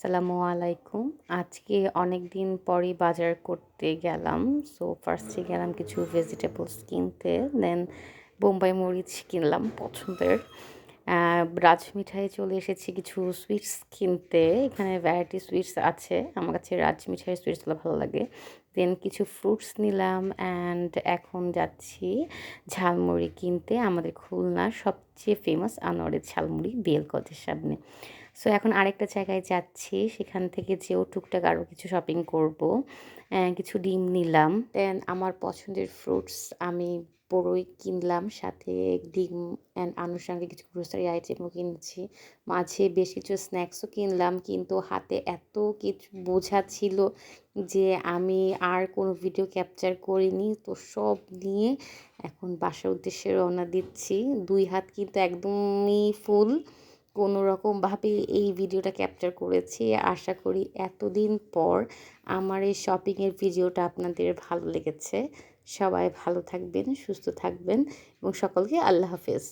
আসসালামু আলাইকুম। আজকে অনেক দিন পরই বাজার করতে গেলাম। সো ফার্স্টে গেলাম কিছু ভেজিটেবলস কিনতে। দেন বোম্বাই মরিচ কিনলাম পছন্দের। রাজমিঠাই চলে এসেছি কিছু সুইটস কিনতে। এখানে ভ্যারাইটি সুইটস আছে। আমার কাছে রাজমিঠাইয়ের সুইটসগুলো ভালো লাগে। দেন কিছু ফ্রুটস নিলাম অ্যান্ড এখন যাচ্ছি ঝালমুড়ি কিনতে। আমাদের খুলনার সবচেয়ে ফেমাস আনোয়ারের ঝালমুড়ি বেলগজের সামনে। সো এখন আরেকটা জায়গায় যাচ্ছি। সেখান থেকে যেয়েও টুকটাক আরও কিছু শপিং করব। কিছু ডিম নিলাম। দেন আমার পছন্দের ফ্রুটস আমি বড়ই কিনলাম, সাথে ডিম অ্যান্ড আনুষঙ্গিক কিছু গ্রোসারি আইটেমও কিনেছি। মাঝে বেশ কিছু স্ন্যাক্সও কিনলাম, কিন্তু হাতে এত কিছু বোঝা ছিল যে আমি আর কোনো ভিডিও ক্যাপচার করিনি। তো সব নিয়ে এখন বাসার উদ্দেশ্যে রওনা দিচ্ছি। 2 হাত কিন্তু একদমই ফুল। কোনো রকমভাবে এই ভিডিওটা ক্যাপচার করেছি। আশা করি এতদিন পর আমার এই শপিংয়ের ভিডিওটা আপনাদের ভালো লেগেছে। সবাই ভালো থাকবেন, সুস্থ থাকবেন এবং সকলকে আল্লাহ হাফেজ।